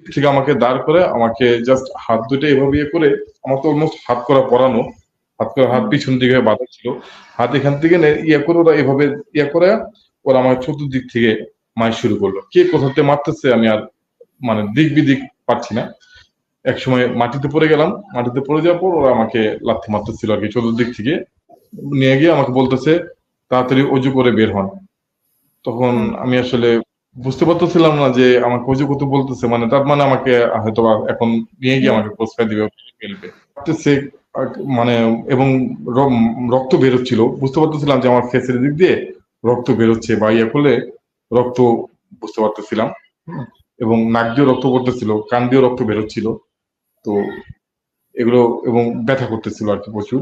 থেকে আমাকে দাঁড় করে আমাকে জাস্ট হাত দুটো এভাবে ইয়ে করে, আমার তো অলমোস্ট হাত করা পরানো, হাত হুম, পিছন দিকে বাঁধা ছিল। হাত এখান থেকে ইয়ে করে ওরা এভাবে ইয়ে করে ওরা আমার চতুর্দিক থেকে মার শুরু করলো। কে কোথাতে মারতেছে আমি আর মানে দিক বিদিক পাচ্ছি না। একসময় মাটিতে পড়ে গেলাম। মাটিতে পড়ে যাওয়ার পর ওরা আমাকে লাথি মারতেছিল আরকি চতুর্দিক থেকে। নিয়ে গিয়ে আমাকে বলতেছে, "তাড়াতাড়ি অজু করে বের হন।" তখন হুম, আমি আসলে বুঝতে পারতেছিলাম না যে আমাকে অজু করতে বলতেছে, মানে তার মানে আমাকে হয়তোবা এখন নিয়ে গিয়ে হুম, আমাকে ক্রসফায়ার দিবে, ফেলবে। ভাবতেছে মানে এবং রক্ত বের হচ্ছিল। বুঝতে পারতেছিলাম যে আমার ফেসের দিক দিয়ে রক্ত বের হচ্ছে বা ইয়ে করলে রক্ত বুঝতে পারতেছিলাম। হুম? এবং নাক দিয়েও রক্ত পড়তেছিল, কান দিয়েও রক্ত বের হচ্ছিল। তো এগুলো এবং ব্যথা করতেছিল আরকি প্রচুর।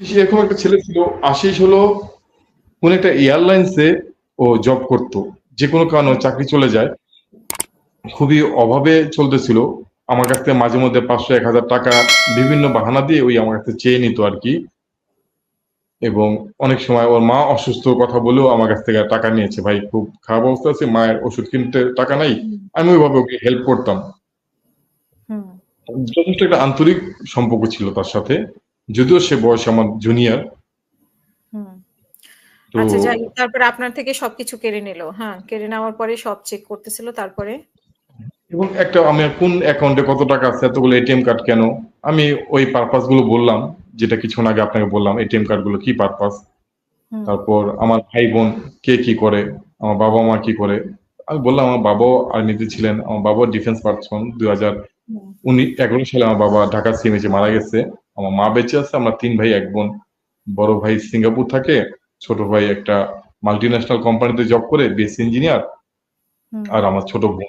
এরকম একটা ছেলে ছিল, আশিস হলো কোন একটা এয়ারলাইন্সে ও জব করত। যেকোনো কারণে ওর চাকরি চলে যায়। খুবই অভাবে চলতেছিল। আমার কাছ থেকে মাঝে মধ্যে ৫০০ ৳১,০০০ বিভিন্ন বাহানা দিয়ে ওই আমার কাছে চেয়ে নিত আরকি। এবং অনেক সময় ওর মা অসুস্থ কথা বলেও আমার কাছ থেকে টাকা নিয়েছে। ভাই খুব খারাপ অবস্থা আছে, মায়ের ওষুধ কিনতে টাকা নাই। হুম, আমি ওইভাবে ওকে হেল্প করতাম। হুম, যথেষ্ট একটা আন্তরিক সম্পর্ক ছিল তার সাথে। যদিও সে বয়সে আমার জুনিয়র। হুম। তো আচ্ছা যাই হোক তারপরে আপনার থেকে সবকিছু কেড়ে নিল। হ্যাঁ, কেড়ে নেওয়ার পরে সব চেক করতেছিল তারপরে? এবং একটা আমি কোন অ্যাকাউন্টে কত টাকা আছে, এতগুলো এটিএম কার্ড কেন? আমি ওই পারপাস গুলো বললাম, যেটা কিছুক্ষণ আগে আপনাকে বললাম এটিএম কার্ড গুলো কি পারপাস। হুম, তারপর আমার ভাই-বোন কে কি করে, আমার বাবা-মা কি করে। আমি বললাম আমার বাবাও আর্মিতে ছিলেন। আমার বাবাও ডিফেন্স পারসন। হুম, ২০১১ সালে আমার বাবা ঢাকা সিএমএইচে মারা গেছে। আমার মা বেঁচে আছে। আমরা ৩ ভাই ১ বোন। বড় ভাই সিঙ্গাপুর থাকে। ছোট ভাই একটা মাল্টিন্যাশনাল কোম্পানিতে জব করে বিএসসি ইঞ্জিনিয়ার। হুম, আর আমার ছোট বোন।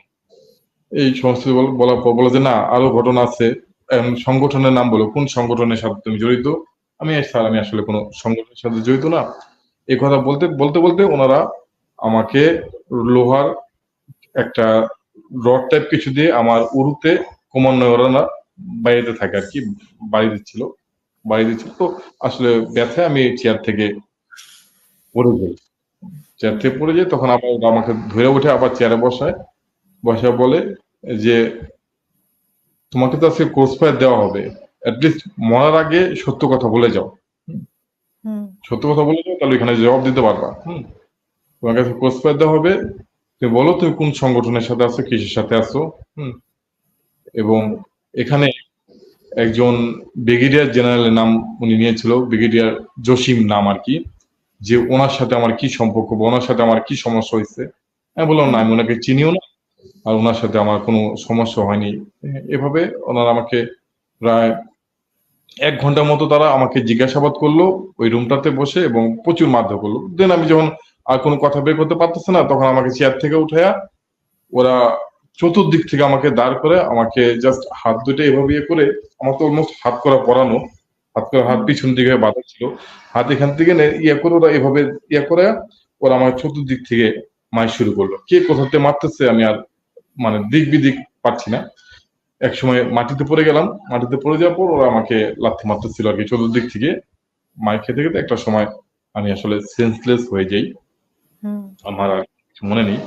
এই সমস্ত বলার পর বলে যে, "না আরো ঘটনা আছে। সংগঠনের নাম বলো। কোন সংগঠনের সাথে তুমি জড়িত?" "স্যার আমি আসলে কোন সংগঠনের সাথে জড়িত না।" এই কথা বলতে উনারা আমাকে লোহার একটা রড টাইপ কিছু দিয়ে আমার উরুতে ক্রমান্বয়ে ওরা বাইরে থাকে আরকি। বাড়ি দিচ্ছিল। বাড়ি দিচ্ছিল। তো আসলে ব্যথায় আমি চেয়ার থেকে পড়ে যাই। চেয়ার হুম, থেকে পড়ে যাই, তখন আবার ওরা আমাকে ধইরা উঠে আবার চেয়ারে বসায়। বসায় বলে যে, "তোমাকে তো আজকে ক্রস ফায়ার দেওয়া হবে। এট লিস্ট মরার আগে সত্য কথা বলে যাও। হুম? হুম, সত্য কথা বলে যাও, তাহলে এখানে জবাব দিতে পারবা। হুম? তোমার কাছে ক্রস ফায়ার দেওয়া হবে। তুমি বলো তুমি কোন সংগঠনের সাথে আছো, কিসের সাথে আছো। হুম? এবং হুম, এখানে একজন ব্রিগেডিয়ার জেনারেলের নাম উনি নিয়েছিল, ব্রিগেডিয়ার জসিম নাম আরকি। যে উনার সাথে আমার কি সম্পর্ক বা উনার সাথে আমার কি সমস্যা হইছে। আমি বললাম, "না, হুম, আমি উনাকে চিনিও না। আর উনার সাথে আমার কোন সমস্যা হয়নি।" এভাবে উনারা আমাকে প্রায় ১ ঘন্টার মতো তারা আমাকে জিজ্ঞাসাবাদ করলো ওই রুমটাতে বসে এবং প্রচুর মারধর করলো। দেন আমি যখন আর কোন কথা বের করতে পারতেছে না, তখন আমাকে চেয়ার থেকে উঠাইয়া ওরা চতুর্দিক থেকে আমাকে দাঁড় করে আমাকে জাস্ট হাত দুটো এভাবে ইয়ে করে, আমার তো অলমোস্ট হাত করা পরানো। হাত হুম, পিছন দিকে বাঁধা ছিল। হাত এখান থেকে ইয়ে করে ওরা এভাবে ইয়ে করে ওরা আমার চতুর্দিক থেকে মার শুরু করলো। কে কোথাতে মারতেছে আমি আর মানে দিক বিদিক পাচ্ছি না। একসময় মাটিতে পড়ে গেলাম। মাটিতে পড়ে যাওয়ার পর ওরা আমাকে লাথি মারতেছিল আরকি চতুর্দিক থেকে। মার খেতে, খেতে একটা সময় আমি আসলে সেন্সলেস হয়ে যাই। হুম, আমার আর কিছু মনে নেই।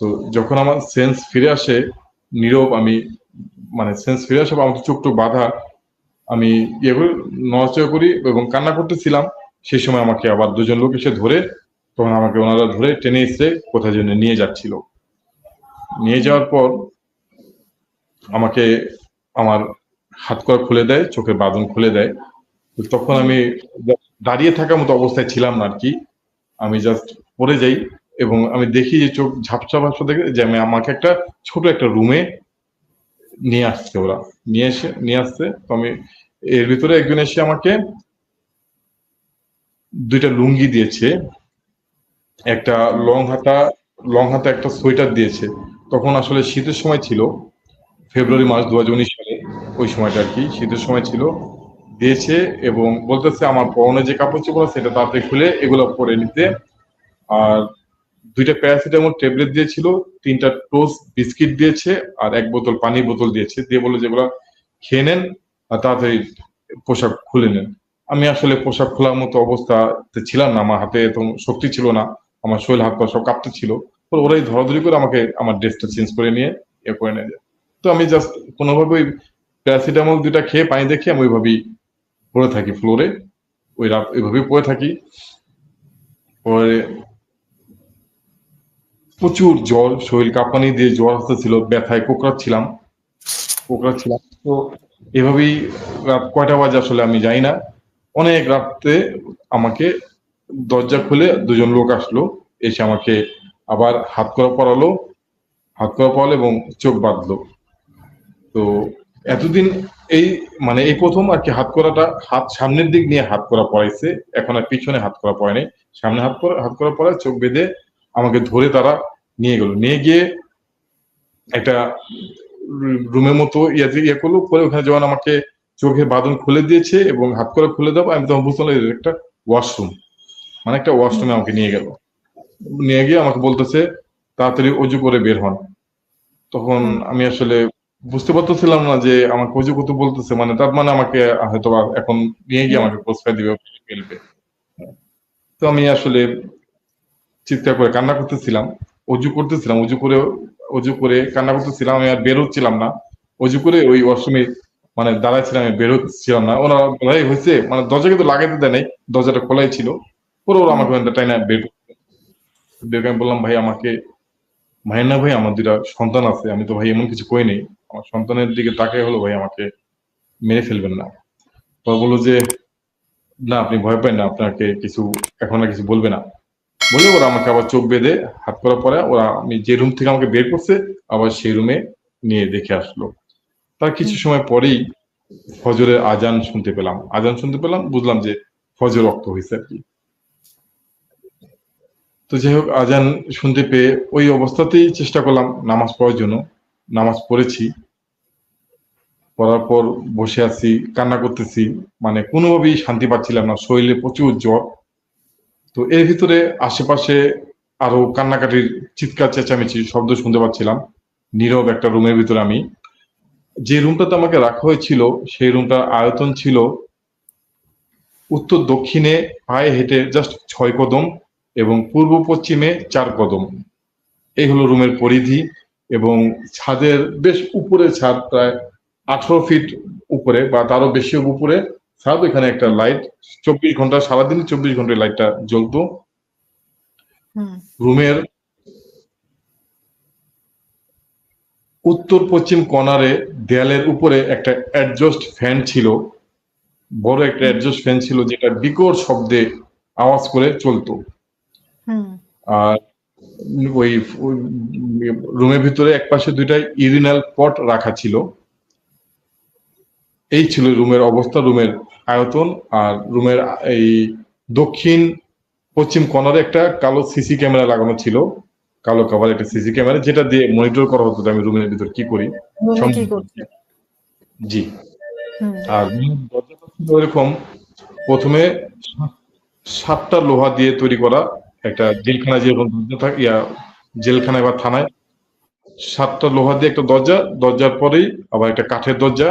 তো যখন আমার সেন্স ফিরে আসে, নীরব আমি মানে সেন্স ফিরে আসে বা আমার চোখ-টোখ বাঁধা, আমি ইয়ে করি, নড়াচড়া করি এবং কান্না করতেছিলাম। সেই সময় আমাকে আবার ২ জন লোক এসে ধরে, তখন আমাকে ওনারা ধরে টেনে হিঁচড়ে কোথায় যেন নিয়ে যাচ্ছিল। নিয়ে হুম, যাওয়ার পর আমাকে আমার হাত-কড়া খুলে দেয়, চোখের বাঁধন খুলে দেয়। তো তখন হুম, আমি দাঁড়িয়ে থাকার মতো অবস্থায় ছিলাম না আরকি। আমি জাস্ট পড়ে যাই এবং আমি দেখি যে চোখ ঝাপসা, ঝাপসা দেখে যে আমাকে একটা ছোট একটা রুমে নিয়ে আসছে ওরা। নিয়ে আসছে। তো আমি এর ভিতরে একজন এসে আমাকে ২ টা লুঙ্গি দিয়েছে। একটা হুম, লং হাতা একটা সোয়েটার দিয়েছে। তখন আসলে শীতের সময় ছিল। হুম, ফেব্রুয়ারি মাস ২০১৯ সালে ওই সময়টা আরকি শীতের সময় ছিল। দিয়েছে এবং বলতেছে আমার পরনে যে কাপড়-চোপড় আছে এটা তাড়াতাড়ি খুলে এগুলো পরে নিতে। আর ২ টা প্যারাসিটামল ট্যাবলেট দিয়েছিল, ৩ টা টোস্ট বিস্কিট দিয়েছে আর ১ বোতল পানির বোতল দিয়েছে। দিয়ে বলল যে, "এগুলা খেয়ে নেন আর তাড়াতাড়ি পোশাক খুলে নেন।" আমি আসলে পোশাক খোলার মতো অবস্থাতে ছিলাম না। আমার হাতে এত শক্তি ছিল না। আমার শরীর হাত-পা সব কাঁপতেছিল। তো ওরাই ধরাধরি করে আমাকে আমার ড্রেসটা চেঞ্জ করে নিয়ে ইয়ে করে নিয়ে যায়। তো আমি জাস্ট কোনোভাবে ওই প্যারাসিটামল 2টা খেয়ে পানি দেখে আমি ওইভাবেই পড়ে থাকি ফ্লোরে, ওই রাত ওইভাবেই পড়ে থাকি। পরে প্রচুর জ্বর, শরীর কাঁপানি দিয়ে জ্বর আসতেছিল, ব্যথায় কোঁকড়াচ্ছিলাম। তো এভাবেই রাত কয়টা বাজে আসলে আমি জানি না, অনেক রাত্রে আমাকে দরজা খুলে 2জন লোক আসলো, এসে আমাকে আবার হাত করা পরালো এবং চোখ বাঁধলো। তো এতদিন এই মানে এই প্রথম আর কি হাত সামনের দিক নিয়ে হাত করা পড়াইছে, এখন আর পিছনে হাত করা পড়ে নাই, সামনে হাত করা পড়ায় চোখ বেঁধে আমাকে ধরে তারা নিয়ে গিয়ে একটা রুমের মতো ইয়ে করলো, পরে ওখানে যখন আমাকে চোখের বাঁধন খুলে দিয়েছে এবং হাত করা খুলে দেবো, আমি তখন বুঝতে পারলাম একটা ওয়াশরুম, মানে একটা ওয়াশরুমে আমাকে নিয়ে গিয়ে আমাকে বলতেছে তাড়াতাড়ি অজু করে বের হন। তখন আমি আসলে বুঝতে পারতেছিলাম না যে আমাকে অজু করতে বলতেছে, মানে তার মানে আমাকে হয়তো এখন নিয়ে গিয়ে আমাকে প্রস্তাব দিবে, ফেলবে। তো আমি আসলে চিৎকার করে কান্না করতেছিলাম, অজু করে কান্না করতেছিলাম, আমি আর বের হচ্ছিলাম না। অজু করে ওই ওয়াশরুমে মানে দাঁড়াচ্ছিলাম, আমি বের হচ্ছিলাম না। ওরা বলাই হয়েছে, মানে দরজা কিন্তু লাগাইতে দেয় নাই, দরজাটা খোলাই ছিল। পরে ওরা আমাকে টাইনা বের আমি বললাম, ভাই আমাকে না ভাই, আমার 2টা সন্তান আছে, আমি তো ভাই এমন কিছু কই নেই, আমার সন্তানের দিকে তাকাই হলো ভাই, আমাকে মেরে ফেলবেন না। তো বললো যে না আপনি ভয় পান না, আপনাকে এখন আর কিছু বলবে না বলে ওরা আমাকে আবার চোখ বেঁধে হাত করা পরে ওরা আমি যে রুম থেকে আমাকে বের করছে আবার সেই রুমে নিয়ে দেখে আসলো। তার কিছু সময় পরেই ফজরের আজান শুনতে পেলাম, বুঝলাম যে ফজর রক্ত হয়েছে আর কি। তো যাই হোক, আজান শুনতে পেয়ে ওই অবস্থাতেই চেষ্টা করলাম নামাজ পড়ার জন্য। নামাজ পড়েছি, পড়ার পর বসে আছি, কান্না করতেছি, মানে কোনোভাবেই শান্তি পাচ্ছিলাম না, শরীরে প্রচুর জ্বর। তো এর ভিতরে আশেপাশে আরো কান্নাকাটির চিৎকার চেঁচামেচি শব্দ শুনতে পাচ্ছিলাম। নীরব একটা রুমের ভিতরে আমি, যে রুমটাতে আমাকে রাখা হয়েছিল সেই রুমটার আয়তন ছিল উত্তর দক্ষিণে পায়ে হেঁটে জাস্ট 6 কদম এবং পূর্ব পশ্চিমে 4 কদম। এই হলো রুমের পরিধি। এবং ছাদের বেশ উপরে ছাদ, প্রায় 18 ফিট উপরে বা তারও বেশি উপরে ছাদ। এখানে একটা লাইট 24 ঘন্টা, সারাদিন 24 ঘন্টা লাইটটা জ্বলতো। রুমের উত্তর পশ্চিম কর্নারে দেয়ালের উপরে একটা অ্যাডজাস্ট ফ্যান ছিল, বড় একটা অ্যাডজাস্ট ফ্যান ছিল, যেটা বিকট শব্দে আওয়াজ করে চলতো। আর ওই রুমের ভিতরে একপাশে 2টা ইউরিনাল পট রাখা ছিল। এই ছিল রুমের অবস্থা, রুমের আয়তন। আর রুমের এই দক্ষিণ পশ্চিম কর্নারে একটা কালো সিসি ক্যামেরা লাগানো ছিল, কালো কভার একটা সিসি ক্যামেরা, যেটা দিয়ে মনিটর করা হতো আমি রুমের ভিতর কি করি। জি। আর দরজাটা ছিল এরকম, প্রথমে 7টা লোহা দিয়ে তৈরি করা, একটা জেলখানায় যেরকম দরজা থাকে, জেলখানায় বা থানায় 7টা লোহা দিয়ে একটা দরজার পরেই আবার একটা কাঠের দরজা,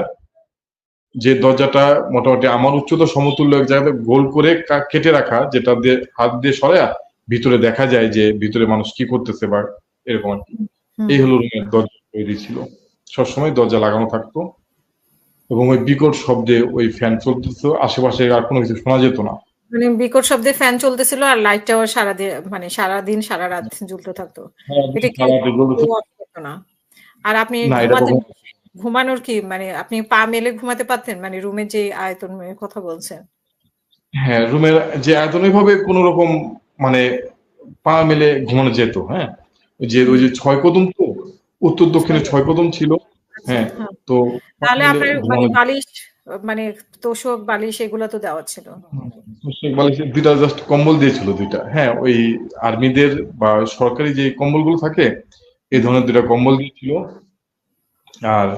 যে দরজাটা মোটামুটি আমার উচ্চতা সমতুল্য এক জায়গাতে গোল করে কেটে রাখা, যেটা দিয়ে হাত দিয়ে সরায়া ভিতরে দেখা যায় যে ভিতরে মানুষ কি করতেছে বা এরকম আর কি। এই হলো রুমের দরজা তৈরি ছিল, সবসময় দরজা লাগানো থাকতো এবং ওই বিকট শব্দে ওই ফ্যান চলতেছিল, আশেপাশে আর কোনো কিছু শোনা যেত না। মানে বিকট শব্দে ফ্যান চলতেছিল আর লাইটটাও সারাদিন সারা রাত জ্বলতে থাকতো। এটা কি না? আর আপনি ঘুমানোর কি মানে আপনি পা মেলে ঘুমাতে পারতেন, মানে রুমের যে আয়তনের কথা বলছেন? হ্যাঁ, রুমের যে আয়তন, এইভাবে কোন রকম মানে পা মেলে ঘুমানো যেত। হ্যাঁ, ওই যে 6 কদম, তো উত্তর দক্ষিণে 6 কদম ছিল। হ্যাঁ, তো তাহলে আপনার মানে বালিশ, মানে তোশক বালিশ এগুলো তো দেওয়া ছিল? তোশক বালিশ 2টা জাস্ট কম্বল দিয়েছিল 2টা। হ্যাঁ, ওই আর্মিদের বা সরকারি যে কম্বলগুলো থাকে এই ধরনের 2টা কম্বল দিয়েছিল। আর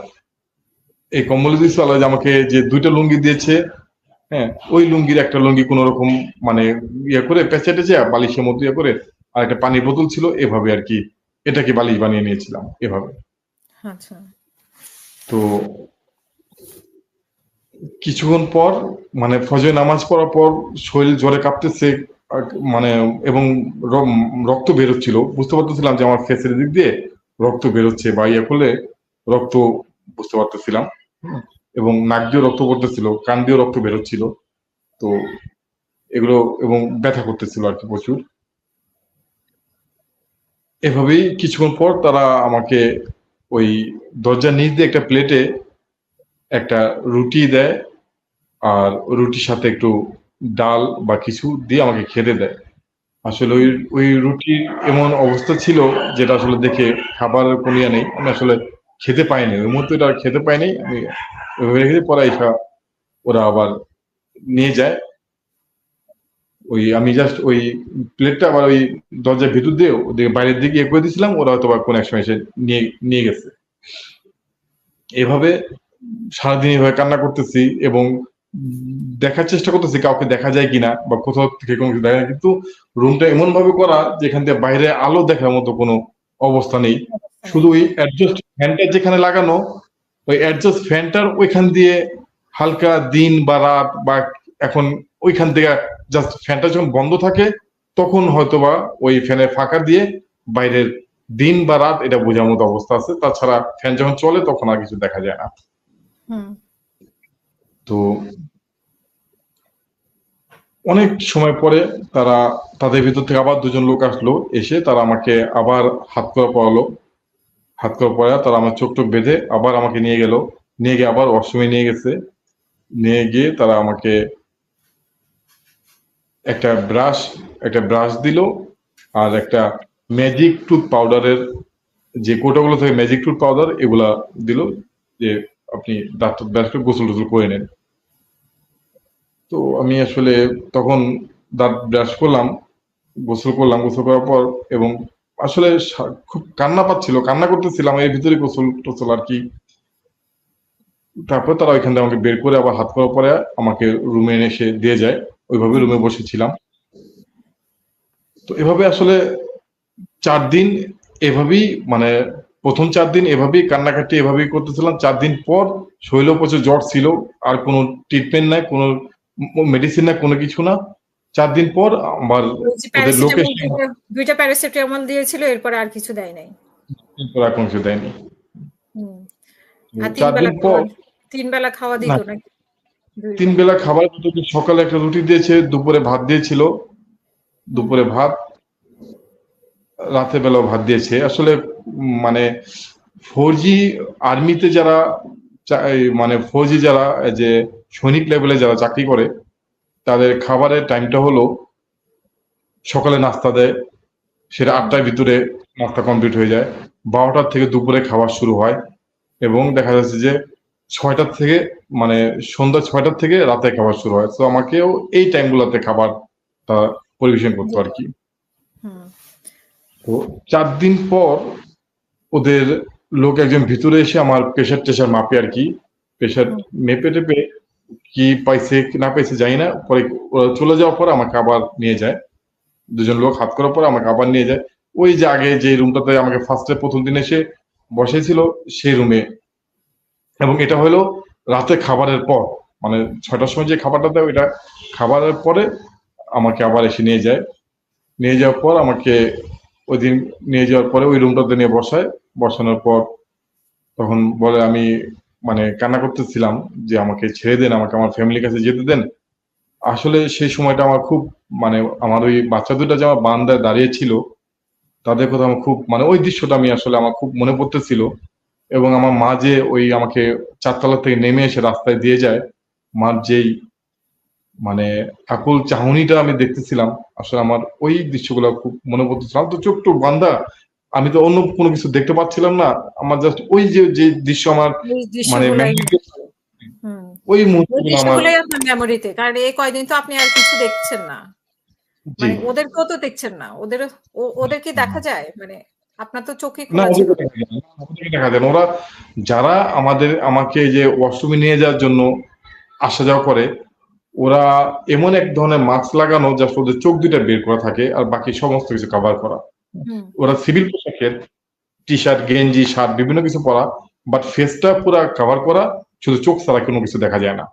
এই কম্বল দিয়েছিল আমাকে যে 2টা লুঙ্গি দিয়েছে। হ্যাঁ, ওই লুঙ্গির একটা লুঙ্গি কোন রকম মানে ইয়ে করে পেঁচে টেচে বালিশের মধ্যে ইয়ে করে, আর একটা পানির বোতল ছিল, এভাবে আর কি এটাকে বালিশ বানিয়ে নিয়েছিলাম এভাবে। আচ্ছা। তো কিছুক্ষণ পর মানে ফজর নামাজ পড়ার পর শরীর জ্বরে কাঁপতেছে, মানে এবং রক্ত বেরোচ্ছিল, বুঝতে পারতেছিলাম যে আমার ফেসের দিক দিয়ে রক্ত বেরোচ্ছে বা ইয়ে করলে রক্ত বুঝতে পারতেছিলাম, এবং নাক দিয়ে রক্ত পড়তেছিল, কান দিয়েও রক্ত বেরোচ্ছিল। তো এগুলো এবং ব্যথা করতেছিল আর কি প্রচুর। এভাবেই কিছুক্ষণ পর তারা আমাকে ওই দরজার নিচ দিয়ে একটা প্লেটে একটা রুটি দেয়, আর রুটির সাথে একটু ডাল বা কিছু দিয়ে আমাকে খেতে দেয়। আসলে ওই রুটির এমন অবস্থা ছিল যেটা আসলে দেখে খাবারের কোনো ইয়ে নেই, আমি আসলে খেতে পাইনি ওই মুহূর্তে, এটা খেতে পাইনি আমি। ওইভাবে রেখে পরে ওরা আবার নিয়ে যায়। ওই আমি জাস্ট ওই প্লেটটা আবার ওই দরজার ভিতর দিয়ে ওদিকে বাইরের দিকে ইয়ে করে দিয়েছিলাম, ওরা হয়তো বা কোনো এক সময় এসে নিয়ে গেছে। এভাবে সারাদিন এভাবে কান্না করতেছি এবং দেখার চেষ্টা করতেছি কাউকে দেখা যায় কিনা বা কোথাও থেকে কোনো কিছু দেখা যায়, কিন্তু রুমটা এমন ভাবে করা যেখান থেকে বাইরে আলো দেখার মতো কোনো অবস্থা নেই। শুধু ওই অ্যাডজাস্ট ফ্যানটা যেখানে লাগানো, ওই অ্যাডজাস্ট ফ্যানটার ওইখান দিয়ে হালকা দিন বা রাত বা এখন ওইখান থেকে জাস্ট ফ্যানটা যখন বন্ধ থাকে তখন হয়তোবা ওই ফ্যানের ফাঁকা দিয়ে বাইরের দিন বা রাত এটা বোঝার মতো অবস্থা আছে। তাছাড়া ফ্যান যখন চলে তখন আর কিছু দেখা যায় না। তো অনেক সময় পরে তাদের ভিতর থেকে আবার দুজন লোক আসলো, এসে তারা আমাকে আবার হাত করা পরালো। হাত করা পরা তারা আমার চোখ টোক বেঁধে আবার আমাকে নিয়ে গিয়ে আবার ওয়াশরুমে নিয়ে গেছে। নিয়ে গিয়ে তারা আমাকে একটা ব্রাশ দিল আর একটা ম্যাজিক টুথ পাউডারের যে কোটাগুলো থাকে, ম্যাজিক টুথ পাউডার এগুলা দিল যে আপনি দাঁত ব্রাশ করে গোসল টোসল করে নেন। তো আমি আসলে তখন দাঁত ব্রাশ করলাম, গোসল করার পর, এবং আসলে খুব কান্না করতেছিলাম এর ভিতরে গোসল টোসল আর কি। তারপর তারা ওইখান থেকে আমাকে বের করে আবার হাত করার পরে আমাকে রুমে এসে দিয়ে যায়। ওইভাবে রুমে বসেছিলাম। তো এভাবে আসলে 4 দিন এভাবেই, মানে প্রথম 4 দিন এভাবেই কান্নাকাটি এভাবেই করতেছিলাম। 4 দিন পর শরীরেও প্রচুর জ্বর ছিল, আর কোনো ট্রিটমেন্ট নাই, কোনো মেডিসিন না, কোনো কিছু না। 4 দিন পর আবার ওদের লোকে দুইটা প্যারাসিটামল দিয়েছিল, এরপর আর কিছু দেয় নাই। এরপর আর কোনো কিছু দেয়নি। আর 4 দিন পর 3 বেলা খাওয়া দিত নাকি? 3 বেলা খাবার দিত। সকালে একটা রুটি দিয়েছে, দুপুরে ভাত দিয়েছিল, দুপুরে ভাত, রাতের বেলাও ভাত দিয়েছে। আসলে মানে ফৌজি আর্মিতে যারা, মানে ফৌজি যারা যে সৈনিক লেভেলে যারা চাকরি করে, তাদের খাবারের টাইমটা হলো সকালে নাস্তা দেয়, সেটা 8টার ভিতরে নাস্তা কমপ্লিট হয়ে যায়। 12টার থেকে দুপুরে খাবার শুরু হয়, এবং দেখা যাচ্ছে যে 6টার থেকে, মানে সন্ধ্যা 6টার থেকে রাতে খাবার শুরু হয়। তো আমাকেও এই টাইমগুলোতে খাবারটা পরিবেশন করতো আর কি। তো 4 দিন পর ওদের লোক একজন ভিতরে এসে আমার প্রেশার টেশার মাপে আর কি। প্রেশার মেপে টেপে কি পাইছে কি না পাইছে জানি না, পরে ওরা চলে যাওয়ার পর আমাকে আবার নিয়ে যায়। দুজন লোক হাত করার পর আমাকে আবার নিয়ে যায় ওই যে আগে যে রুমটাতে আমাকে প্রথম দিন এসে বসেছিল সেই রুমে। এবং এটা হলো রাতে খাবারের পর, মানে 6টার সময় যে খাবারটা দেয় ওইটা খাবারের পরে আমাকে আবার এসে নিয়ে যায়। নিয়ে যাওয়ার পর আমাকে ওই দিন নিয়ে যাওয়ার পরে ওই রুমটাতে নিয়ে বসানোর পর তখন বলে, আমি মানে কান্না করতেছিলাম যে আমাকে ছেড়ে দেন, আমাকে আমার ফ্যামিলির কাছে যেতে দেন। আসলে সেই সময়টা আমার খুব, মানে আমার ওই বাচ্চা দুটা যে আমার বারান্দায় দাঁড়িয়ে ছিল তাদের কথা আমার খুব, মানে ওই দৃশ্যটা আমার খুব মনে পড়তেছিল। এবং আমার মা যে ওই আমাকে 4 তলা থেকে নেমে এসে রাস্তায় দিয়ে যায়, মার যেই মানে আকুল চাহনিটা আমি দেখতেছিলাম, আসলে আমার ওই দৃশ্যগুলো খুব মনে পড়তেছিল। তো চোখ টোক বান্ধা, আমি তো অন্য কোনো কিছু দেখতে পাচ্ছিলাম না, আমার জাস্ট ওই যে দৃশ্য আমার মানে ওই মুহূর্তগুলো আমার মেমোরিতে। কারণ এই কয়দিন তো আপনি আর কিছু দেখছেন না, মানে ওদেরকেও তো দেখছেন না, ওদের কি দেখা যায়, মানে আপনার তো চোখে খোলা ছিল। দেখা যায় না। ওরা যারা আমাকে যে ওয়াশরুমে নিয়ে যাওয়ার জন্য আসা যাওয়া করে, ওরা এমন এক ধরনের মাস্ক লাগানো জাস্ট ওদের চোখ দুইটা বের করা থাকে, আর বাকি সমস্ত কিছু কভার করা। ওরা সিভিল পোশাকের টি শার্ট, গেঞ্জি, শার্ট বিভিন্ন কিছু পরা, বাট ফেসটা পুরা কভার করা, শুধু চোখ ছাড়া কোনো কিছু দেখা যায় না।